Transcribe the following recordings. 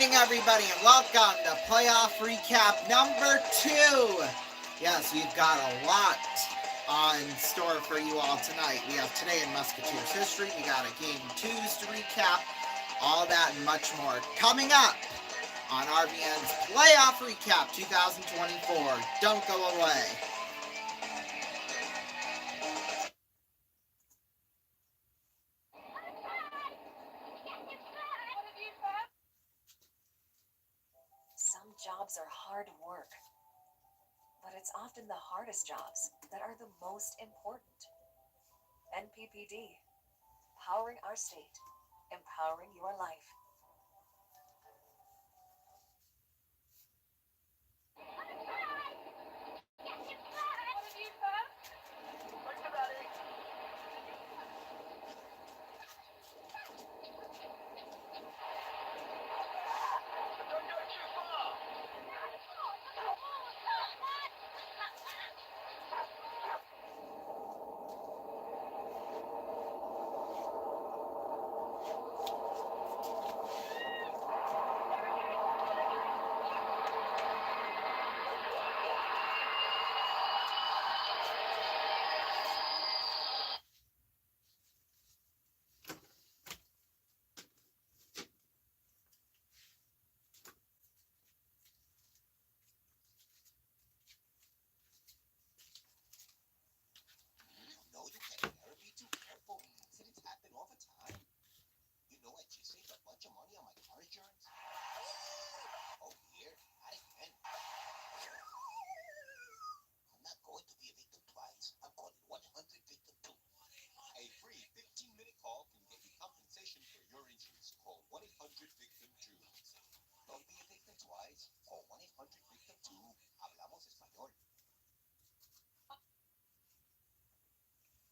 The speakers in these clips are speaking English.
evening, everybody, and welcome to playoff recap number 2. Yes, we've got a lot on store for you all tonight. We have today in Musketeers history. We got a game 2s to recap. All that and much more coming up on RVN's playoff recap 2024. Don't go away. Some jobs are hard work, but it's often the hardest jobs that are the most important. NPPD, powering our state, empowering your life.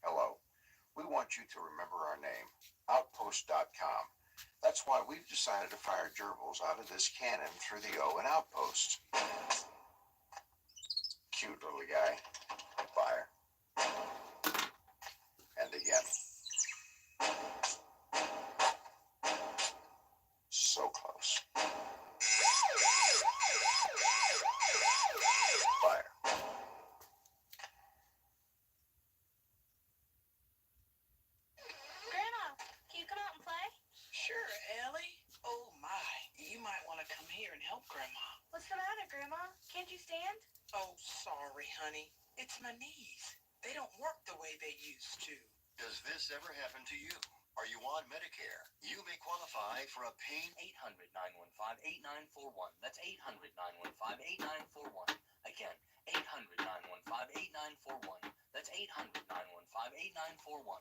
Hello. We want you to remember our name, Outpost.com. That's why we've decided to fire gerbils out of this cannon through the O in Outpost. Cute little guy. Fire. And again. So close. Fire. Grandma, can you come out and play? Sure, Ellie. Oh my, you might want to come here and help Grandma. What's the matter, Grandma? Can't you stand? Oh, sorry, honey. It's my knees. They don't work the way they used to. Does this ever happen to you? Are you on Medicare? You may qualify for a pain 800-915-8941. That's 800-915-8941. Again, 800-915-8941. That's 800-915-8941.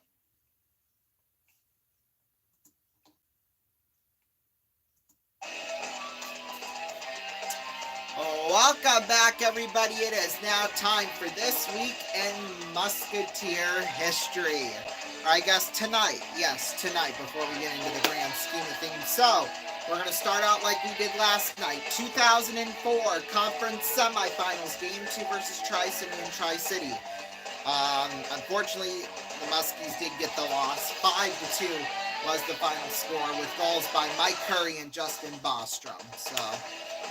Welcome back, everybody. It is now time for this week in Musketeer history. Or I guess tonight. Yes, tonight, before we get into the grand scheme of things. So, we're going to start out like we did last night. 2004 conference semifinals, game 2 versus Tri-City and Tri-City. Unfortunately, the Muskies did get the loss. 5-2 was the final score, with goals by Mike Curry and Justin Bostrom. So,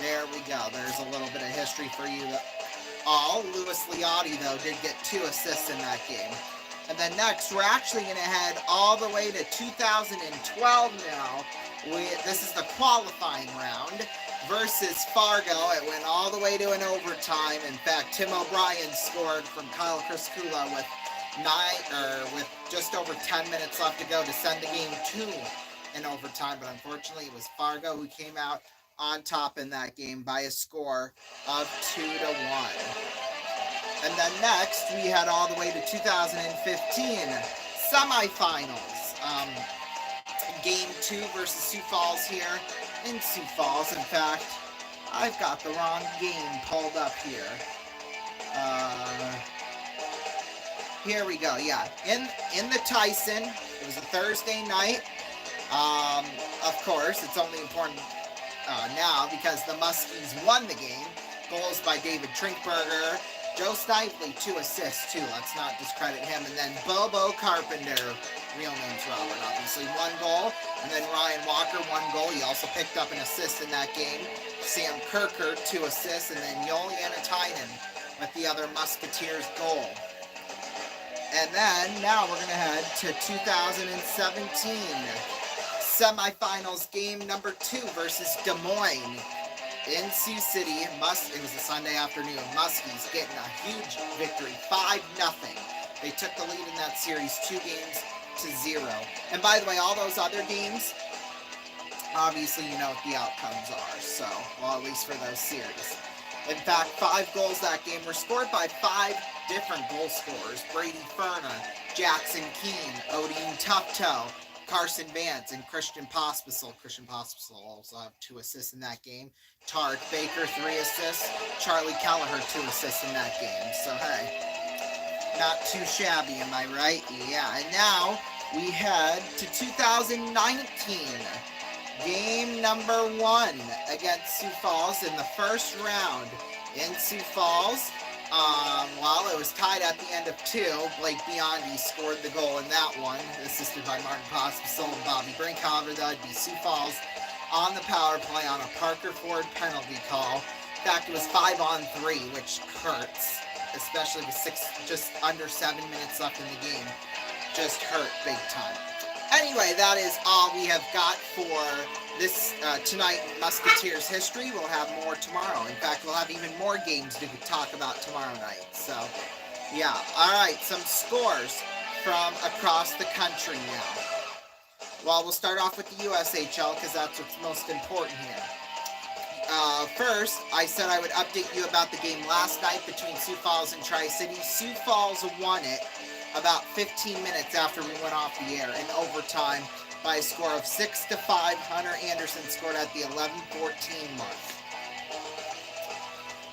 there we go. There's a little bit of history for you all. Louis Liotti, though, did get 2 assists in that game. And then next, we're actually going to head all the way to 2012 now. This is the qualifying round versus Fargo. It went all the way to an overtime. In fact, Tim O'Brien scored from Kyle Kriskula with just over 10 minutes left to go to send the game to an overtime. But unfortunately, it was Fargo who came out on top in that game by a score of 2-1. And then next, we head all the way to 2015 semifinals. Game 2 versus Sioux Falls here in Sioux Falls. In fact, I've got the wrong game pulled up here. Here we go. Yeah, in the Tyson. It was a Thursday night. Of course, it's only important now because the Muskies won the game. Goals by David Trinkberger. Joe Snively, 2 assists too. Let's not discredit him. And then Bobo Carpenter real name's Robert, obviously. 1 goal. And then Ryan Walker, 1 goal. He also picked up an assist in that game. Sam Kirker, 2 assists. And then Yoli Anatainen with the other Musketeers goal. And then now we're going to head to 2017. Semifinals game number 2 versus Des Moines. In Sioux City, it was a Sunday afternoon. Muskies getting a huge victory, 5-0. They took the lead in that series 2-0. And by the way, all those other games, obviously you know what the outcomes are. So, well, at least for those series. In fact, 5 goals that game were scored by 5 different goal scorers. Brady Ferner, Jackson Keene, Odin Tufto, Carson Vance, and Christian Pospisil. Christian Pospisil also have 2 assists in that game. Tarek Baker, 3 assists. Charlie Kelleher, 2 assists in that game. So, hey, not too shabby, am I right? Yeah, and now we head to 2019. Game number 1 against Sioux Falls in the first round. In Sioux Falls, well, it was tied at the end of 2. Blake Biondi scored the goal in that one, assisted by Martin Pospisil and Bobby Brink. However, that would be Sioux Falls on the power play on a Parker Ford penalty call. In fact, it was 5-on-3, which hurts, especially with just under 7 minutes left in the game. Just hurt big time. Anyway, that is all we have got for this tonight in Musketeers history. We'll have more tomorrow. In fact, we'll have even more games to talk about tomorrow night. So, yeah. All right, some scores from across the country now. Well, we'll start off with the USHL because that's what's most important here. First, I said I would update you about the game last night between Sioux Falls and Tri-City. Sioux Falls won it about 15 minutes after we went off the air in overtime by a score of 6-5. Hunter Anderson scored at the 11-14 mark.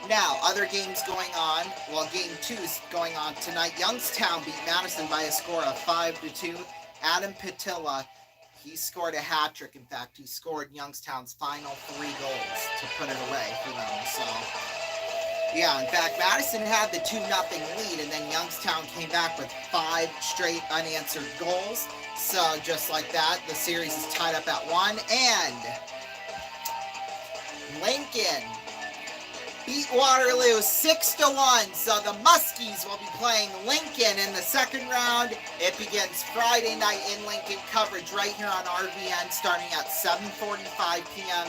Now, other games going on. Well, game 2 is going on tonight. Youngstown beat Madison by a score of 5-2. Adam Patilla, he scored a hat trick. In fact, he scored Youngstown's final 3 goals to put it away for them. So, yeah, in fact, Madison had the 2-0 lead, and then Youngstown came back with 5 straight unanswered goals. So, just like that, the series is tied up at 1. And Lincoln beat Waterloo 6-1. So, the Muskies will be playing Lincoln in the second round. It begins Friday night in Lincoln. Coverage right here on RVN starting at 7:45 p.m.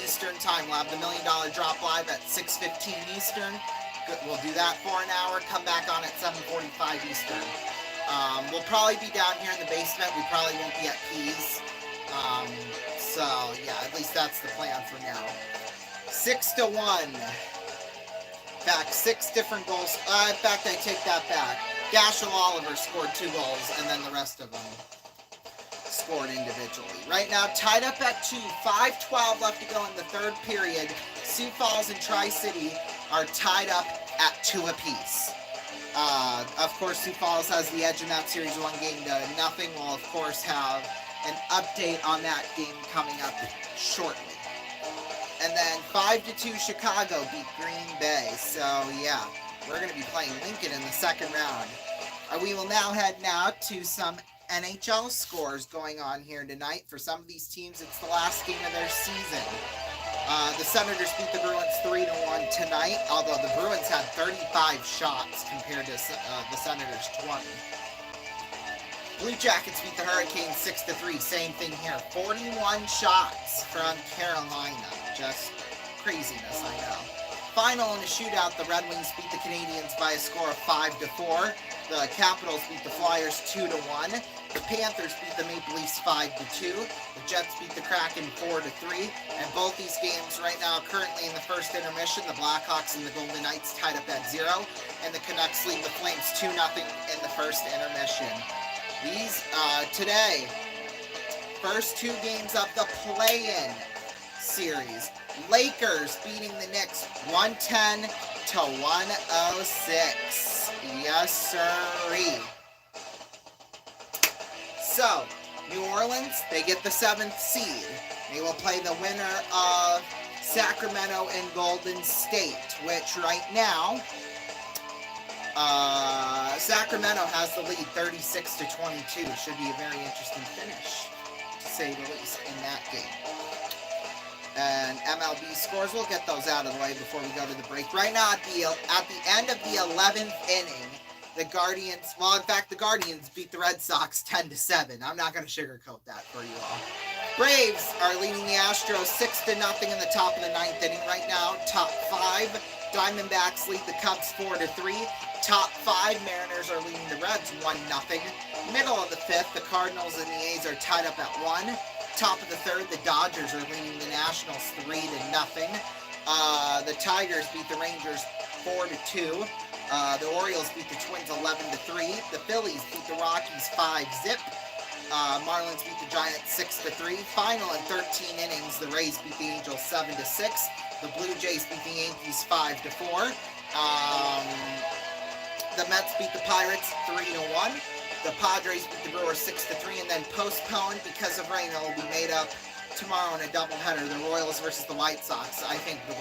Eastern time. We'll have the $1 Million Drop live at 6:15 Eastern. We'll do that for an hour. Come back on at 7:45 Eastern. We'll probably be down here in the basement. We probably won't be at Keys. So, yeah, at least that's the plan for now. 6-1. In fact, 6 different goals. In fact, I take that back. Gashel Oliver scored 2 goals, and then the rest of them scored individually. Right now, tied up at 2, 5:12 left to go in the third period. Sioux Falls and Tri-City are tied up at 2 apiece. Of course, Sioux Falls has the edge in that series, 1-0. We'll, of course, have an update on that game coming up shortly. And then 5-2 Chicago beat Green Bay. So, yeah, we're going to be playing Lincoln in the second round. We will now head to some NHL scores going on here tonight. For some of these teams, it's the last game of their season. The Senators beat the Bruins 3-1 tonight, although the Bruins had 35 shots compared to the Senators 20. Blue Jackets beat the Hurricanes 6-3. Same thing here. 41 shots from Carolina. Just craziness, I know. Final in a shootout, the Red Wings beat the Canadiens by a score of 5-4. The Capitals beat the Flyers 2-1. The Panthers beat the Maple Leafs 5-2. The Jets beat the Kraken 4-3. And both these games right now currently in the first intermission. The Blackhawks and the Golden Knights tied up at 0. And the Canucks lead the Flames 2-0 in the first intermission. These, today, first 2 games of the play-in series. Lakers beating the Knicks 110-106. Yes, sirree. So, New Orleans, they get the 7th seed. They will play the winner of Sacramento and Golden State, which right now, Sacramento has the lead 36-22. Should be a very interesting finish, to say the least, in that game. And MLB scores, we'll get those out of the way before we go to the break. Right now, at the end of the 11th inning, the Guardians beat the Red Sox 10-7. I'm not going to sugarcoat that for you all. Braves are leading the Astros 6-0 in the top of the 9th inning right now. Top 5, Diamondbacks lead the Cubs 4-3. Top 5, Mariners are leading the Reds 1-0. Middle of the 5th, the Cardinals and the A's are tied up at 1. Top of the 3rd, the Dodgers are leading the Nationals 3-0. The Tigers beat the Rangers 4-2. The Orioles beat the Twins 11-3. The Phillies beat the Rockies 5-0. Marlins beat the Giants 6-3. Final in 13 innings, the Rays beat the Angels 7-6. The Blue Jays beat the Yankees 5-4. The Mets beat the Pirates 3-1. The Padres beat the Brewers 6-3, and then postponed because of rain. It will be made up tomorrow in a doubleheader. The Royals versus the White Sox. I think the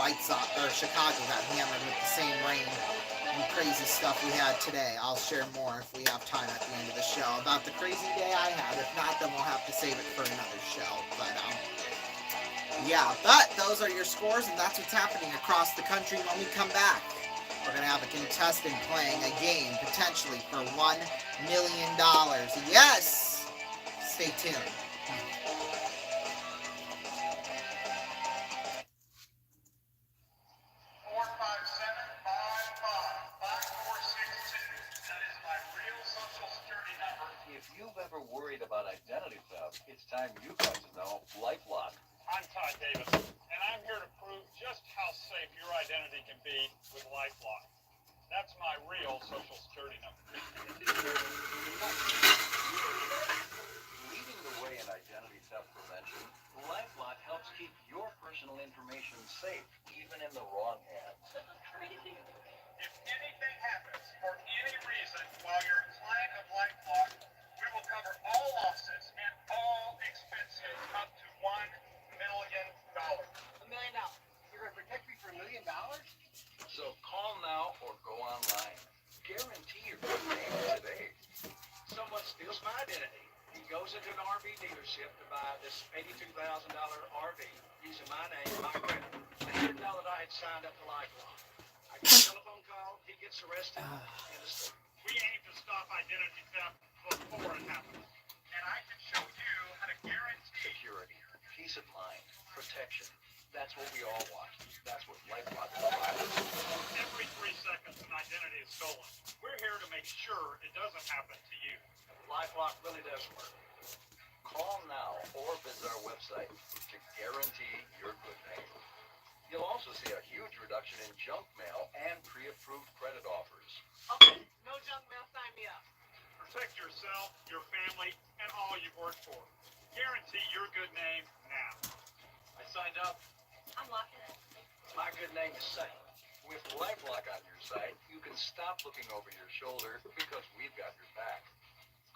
Chicago got hammered with the same rain and crazy stuff we had today. I'll share more if we have time at the end of the show about the crazy day I had. If not, then we'll have to save it for another show. But those are your scores, and that's what's happening across the country. When we come back, we're going to have a contestant playing a game potentially for $1 million. Yes! Stay tuned. If you've ever worried about identity theft, it's time you got to know LifeLock. I'm Todd Davis, and I'm here to prove just how safe your identity can be with LifeLock. That's my real social security number. Leading the way in identity theft prevention, LifeLock helps keep your personal information safe, even in the wrong hands. If anything happens for any reason while you're a client of LifeLock, we will cover all losses and all expenses up to $1 million. $1 million. You're going to protect me for $1 million? So call now or go online. Guarantee your good name today. Someone steals my identity. He goes into an RV dealership to buy this $82,000 RV using my name, my credit. I didn't know that I had signed up for LifeLock. I get a telephone call, he gets arrested, and the story. We aim to stop identity theft before it happens. And I can show you how to guarantee Security, peace of mind, protection. That's what we all want. That's what LifeLock provides. every 3 seconds an identity is stolen. We're here to make sure it doesn't happen to you. LifeLock really does work. Call now or visit our website to guarantee your good name. You'll also see a huge reduction in junk mail and pre-approved credit offers. Okay, no junk mail, sign me up. Protect yourself, your family, and all you've worked for. Guarantee your good name now. I signed up. I'm locking it. My good name is safe. With LifeLock on your side, you can stop looking over your shoulder because we've got your back.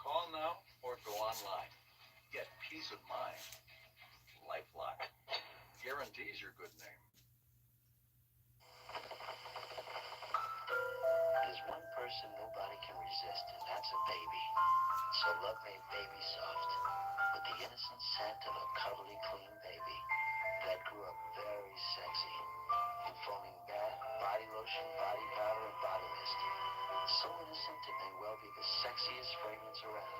Call now or go online. Get peace of mind. LifeLock guarantees your good name. There's one person nobody can resist, and that's a baby. So love made baby soft, with the innocent scent of a cuddly, clean baby that grew up very sexy, in foaming bath, body lotion, body powder, and body mist. So innocent it may well be the sexiest fragrance around.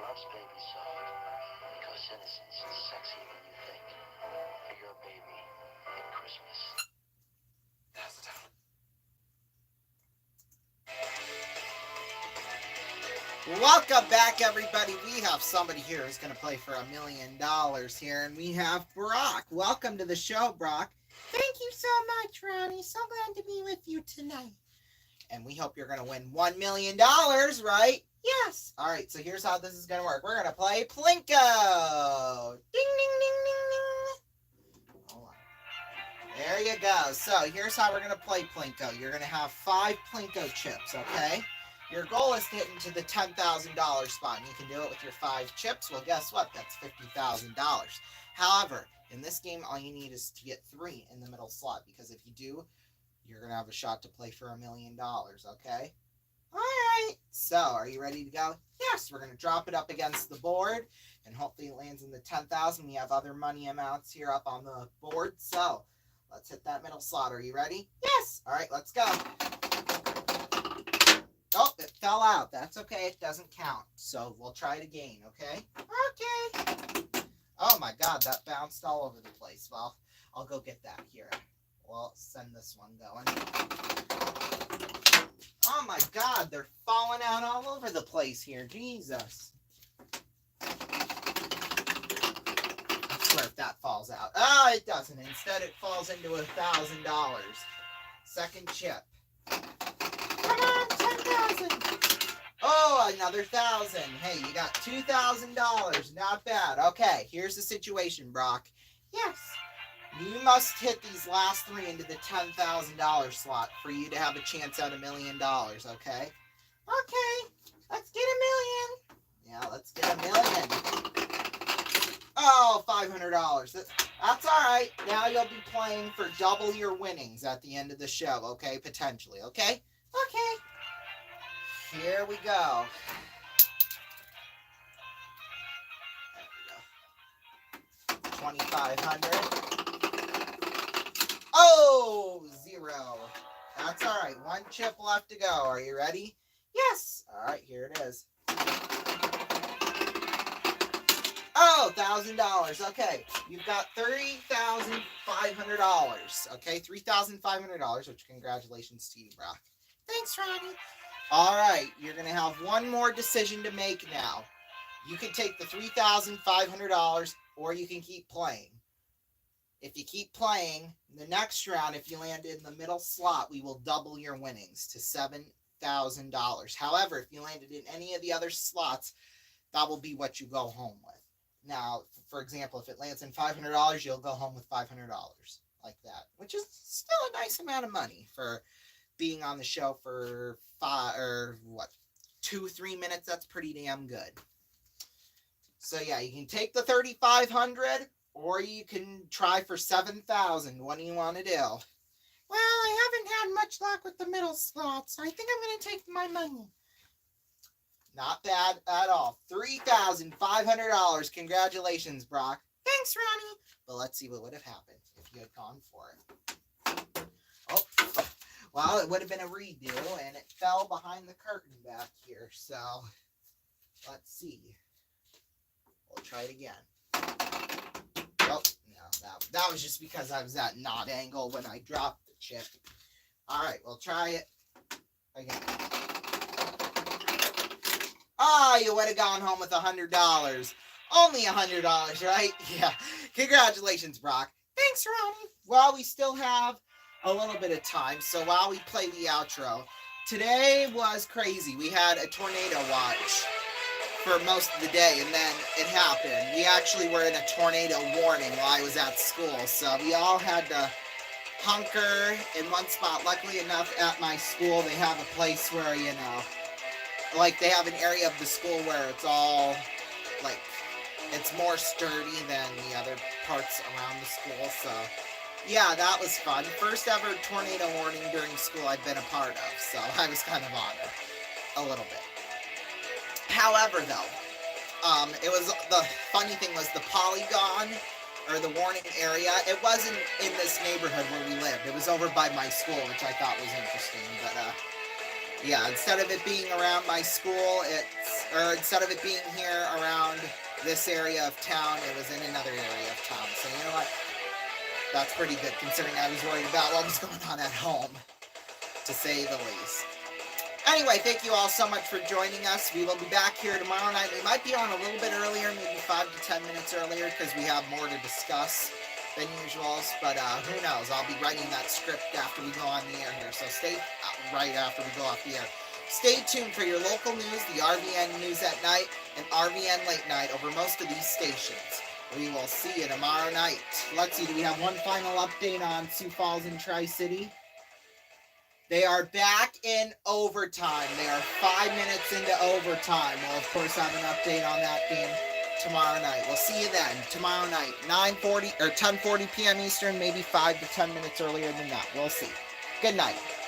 Love's baby soft, because innocence is sexier than you think. For your baby at Christmas. Welcome back, everybody. We have somebody here who's going to play for $1 million here, and we have Brock. Welcome to the show, Brock. Thank you so much, Ronnie. So glad to be with you tonight. And we hope you're going to win $1 million, right? Yes. All right, so here's how this is going to work. We're going to play Plinko. Ding, ding, ding, ding, ding. Hold on. There you go. So here's how we're going to play Plinko. You're going to have 5 Plinko chips, okay? Your goal is to hit into the $10,000 spot, and you can do it with your 5 chips. Well, guess what? That's $50,000. However, in this game, all you need is to get 3 in the middle slot, because if you do you're going to have a shot to play for $1 million, okay? All right, so are you ready to go? Yes, we're going to drop it up against the board, and hopefully it lands in the 10,000. We have other money amounts here up on the board, so let's hit that middle slot. Are you ready? Yes. All right, let's go. Oh, it fell out. That's okay. It doesn't count. So we'll try it again, okay? Okay. Oh, my God. That bounced all over the place. Well, I'll go get that here. We'll send this one going. Oh, my God. They're falling out all over the place here. Jesus. I swear if that falls out. Oh, it doesn't. Instead, it falls into $1,000. Second chip. Come on, 10,000. Oh, another 1,000. Hey, you got $2,000. Not bad. Okay, here's the situation, Brock. Yes, you must hit these last three into the $10,000 slot for you to have a chance at $1 million. Okay. Okay. Let's get $1 million. Yeah, let's get $1 million. Oh, $500. That's all right. Now you'll be playing for double your winnings at the end of the show. Okay, potentially. Okay. Okay. Here we go. There we go. 2,500. Oh, 0. That's all right. One chip left to go. Are you ready? Yes. All right, here it is. Oh, $1,000. Okay, you've got $30,500. Okay, $3,500, which congratulations to you, Brock. Thanks, Ronnie. All right, you're going to have one more decision to make now. You can take the $3,500 or you can keep playing. If you keep playing, the next round, if you land in the middle slot, we will double your winnings to $7,000. However, if you landed in any of the other slots, that will be what you go home with. Now, for example, if it lands in $500, you'll go home with $500 like that, which is still a nice amount of money for being on the show for 2-3 minutes. That's pretty damn good. So yeah, you can take the 3,500 or you can try for 7,000. What do you want to do? Well, I haven't had much luck with the middle slots. I think I'm going to take my money. Not bad at all. $3,500. Congratulations, Brock. Thanks, Ronnie. But let's see what would have happened if you had gone for it. Oh, well, it would have been a redo, and it fell behind the curtain back here. So, let's see. We'll try it again. Oh, no, that was just because I was at an odd angle when I dropped the chip. All right, we'll try it again. Oh, you would have gone home with $100. Only $100, right? Yeah. Congratulations, Brock. Thanks, Ronnie. Well, we still have a little bit of time, so while we play the outro, today was crazy. We had a tornado watch for most of the day, and then it happened. We actually were in a tornado warning while I was at school, so we all had to hunker in one spot. Luckily enough, at my school, they have a place where, you know, like they have an area of the school where it's all, like, it's more sturdy than the other parts around the school, so yeah, that was fun. First ever tornado warning during school I've been a part of, so I was kind of honored a little bit. However, though, it was, the funny thing was the polygon, or the warning area, it wasn't in this neighborhood where we lived. It was over by my school, which I thought was interesting, but, yeah, instead of it being around my school, instead of it being here around this area of town, it was in another area of town. So, you know what? That's pretty good, considering I was worried about what was going on at home, to say the least. Anyway, thank you all so much for joining us. We will be back here tomorrow night. We might be on a little bit earlier, maybe 5 to 10 minutes earlier, because we have more to discuss than usual, but who knows? I'll be writing that script after we go on the air here, so stay right after we go off the air. Stay tuned for your local news, the RVN News at Night, and RVN Late Night over most of these stations. We will see you tomorrow night. Let's see, do we have one final update on Sioux Falls and Tri-City? They are back in overtime. They are 5 minutes into overtime. We'll, of course, have an update on that game tomorrow night. We'll see you then tomorrow night, 9:40 or 10:40 p.m. Eastern, maybe 5 to 10 minutes earlier than that. We'll see. Good night.